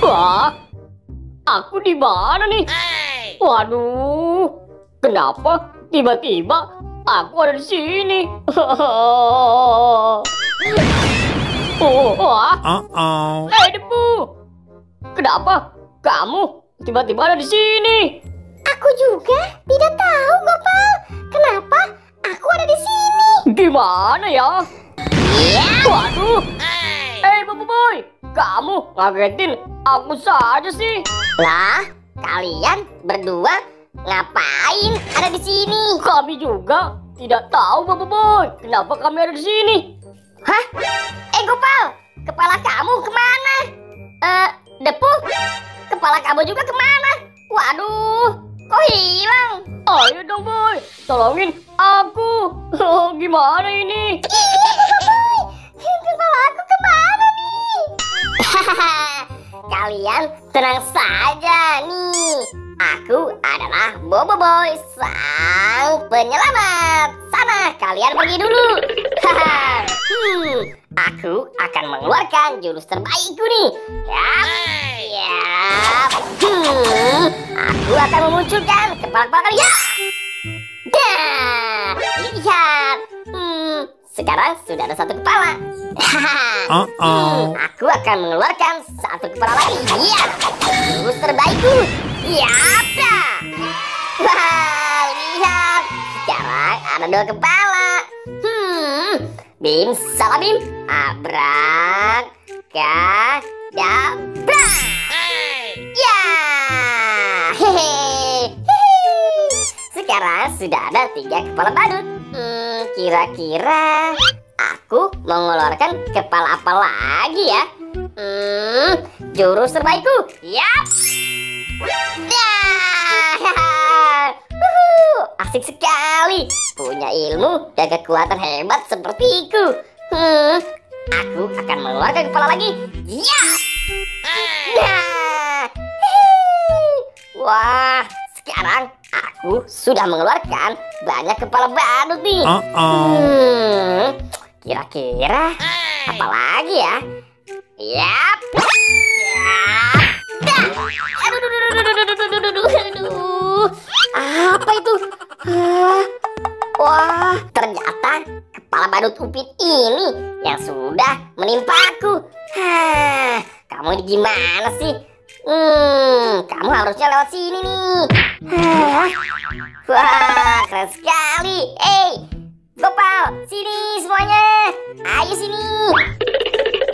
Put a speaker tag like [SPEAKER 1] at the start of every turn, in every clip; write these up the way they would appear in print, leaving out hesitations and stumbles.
[SPEAKER 1] Wah, aku di mana nih? Waduh, kenapa tiba-tiba aku ada di sini? Wah, Depu, kenapa kamu tiba-tiba ada di sini?
[SPEAKER 2] Aku juga tidak tahu, Gopal. Kenapa aku ada di sini?
[SPEAKER 1] Gimana ya? Waduh, Bobo Boy, kamu ngagetin aku saja sih.
[SPEAKER 2] Lah, kalian berdua ngapain ada di sini?
[SPEAKER 1] Kami juga tidak tahu, Bobo Boy, kenapa kami ada di sini.
[SPEAKER 2] Hah? Gopal, kepala kamu kemana? Depu, kepala kamu juga kemana? Waduh, kok hilang?
[SPEAKER 1] Ayo dong, Boy, tolongin aku. Gimana ini?
[SPEAKER 2] Iya, Bobo Boy, kepala aku kemana nih? Kalian tenang saja nih. Aku adalah Bobo Boy, sang penyelamat. Sana, kalian pergi dulu. Aku akan mengeluarkan jurus terbaikku nih. Yap. Aku akan memunculkan kepala-kepala kalian. Dah, lihat. Sekarang sudah ada satu kepala. Aku akan mengeluarkan satu kepala lagi. Iya, jurus terbaikku. Yap. Wah, lihat. Sekarang ada dua kepala. Bim, salah bim. Abrakadabra. Ya. Sekarang sudah ada 3 kepala badut. Kira-kira aku mengeluarkan kepala apa lagi ya? Jurus terbaikku. Yap. Asik sekali punya ilmu dan kekuatan hebat sepertiku. Aku akan mengeluarkan kepala lagi. Ya. Wah, sekarang aku sudah mengeluarkan banyak kepala badut nih. Kira-kira apa lagi ya? Yap. Aduh. Apa itu? Wah, ternyata kepala badut Upin ini yang sudah menimpaku. Kamu ini gimana sih? Kamu harusnya lewat sini nih. Wah, keren sekali. Gopal, sini semuanya. Ayo sini.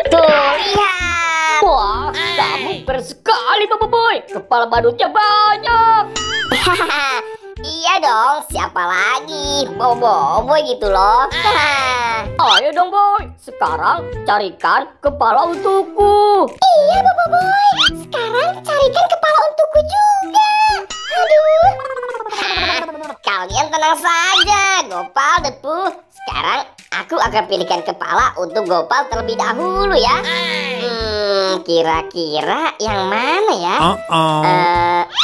[SPEAKER 2] Tuh, lihat.
[SPEAKER 1] Wah, kamu keren sekali, Bobo Boy. Kepala badutnya banyak.
[SPEAKER 2] Iya dong, siapa lagi? Bobo Boy gitu loh.
[SPEAKER 1] Ayo dong, Boy. Sekarang carikan kepala untukku.
[SPEAKER 2] Iya, Bobo Boy. Sekarang carikan kepala untukku juga. Aduh. Kalian tenang saja, Gopal, Depu. Sekarang aku akan pilihkan kepala untuk Gopal terlebih dahulu ya. Kira-kira yang mana ya?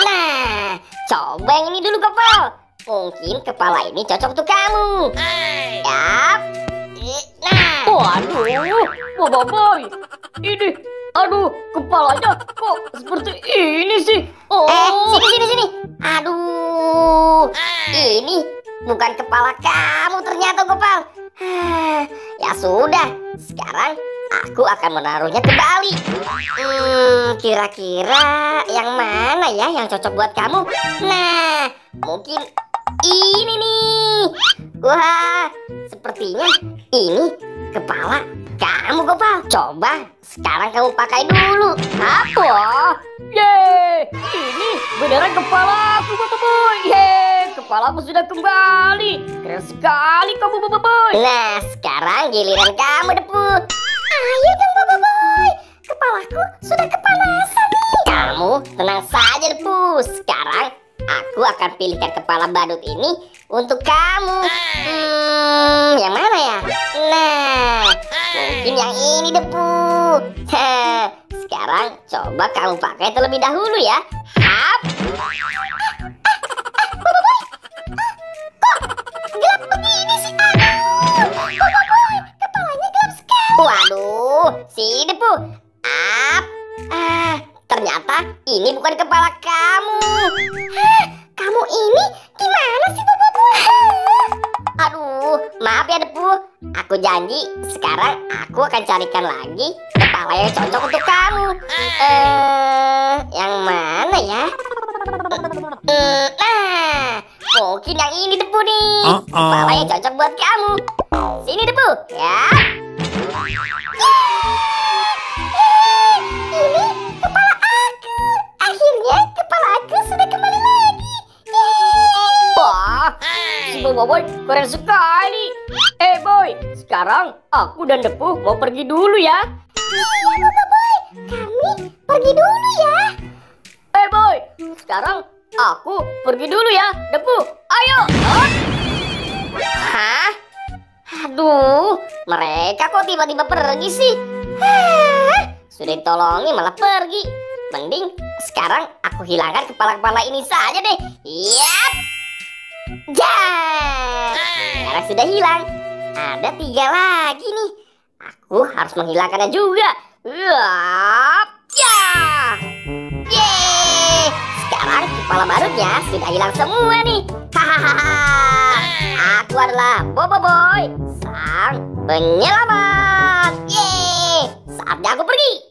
[SPEAKER 2] Nah, coba yang ini dulu, Gopal. Mungkin kepala ini cocok untuk kamu. Yap. Nah.
[SPEAKER 1] Waduh, Bobo Boy. Ini, aduh, kepalanya kok seperti ini sih?
[SPEAKER 2] Sini. Aduh, ini bukan kepala kamu ternyata, Gopal. Ya sudah, sekarang aku akan menaruhnya kembali. Kira-kira yang mana ya yang cocok buat kamu? Nah, mungkin ini nih. Wah, sepertinya ini kepala kamu, Gopal. Coba sekarang kamu pakai dulu.
[SPEAKER 1] Apa? Yeay, ini beneran kepalaku, Bobo Boy. Yeay, kepalaku sudah kembali. Keren sekali kamu, Bobo Boy.
[SPEAKER 2] Nah, sekarang giliran kamu, Depu. Ayo dong, Bobo Boy. Kepalaku sudah kepanasan nih. Kamu tenang saja, Depu. Sekarang aku akan pilihkan kepala badut ini untuk kamu. Yang mana ya? Nah, mungkin yang ini, Depu. Sekarang coba kamu pakai terlebih dahulu ya. Hap. Bobo Boy. Kok gelap begini sih? Bobo Boy, kepalanya gelap sekali. Waduh, si Depu. Hah, kamu ini gimana sih Bobo Boy? Aduh, maaf ya Depu. Aku janji sekarang aku akan carikan lagi kepala yang cocok untuk kamu. Yang mana ya? Nah, mungkin yang ini Depu nih. Kepala yang cocok buat kamu. Sini Depu, ya. Ini kepala aku. Akhirnya kepala aku sudah kembali lagi.
[SPEAKER 1] Wah, si Bobo Boy keren sekali. Boy, sekarang aku dan Depu mau pergi dulu ya.
[SPEAKER 2] Iya Bobo Boy, kami pergi dulu ya.
[SPEAKER 1] Boy, sekarang aku pergi dulu ya. Depu, ayo.
[SPEAKER 2] Hah? Aduh, mereka kok tiba-tiba pergi sih? Hah, sudah ditolongi malah pergi. Mending sekarang aku hilangkan kepala-kepala ini saja deh. Yap. Jah. Sekarang sudah hilang. Ada 3 lagi nih. Aku harus menghilangkannya juga. Yap. Ya. Yeay. Sekarang kepala barunya sudah hilang semua nih. Hahaha. Aku adalah Bobo Boy, sang penyelamat. Yeay. Saatnya aku pergi.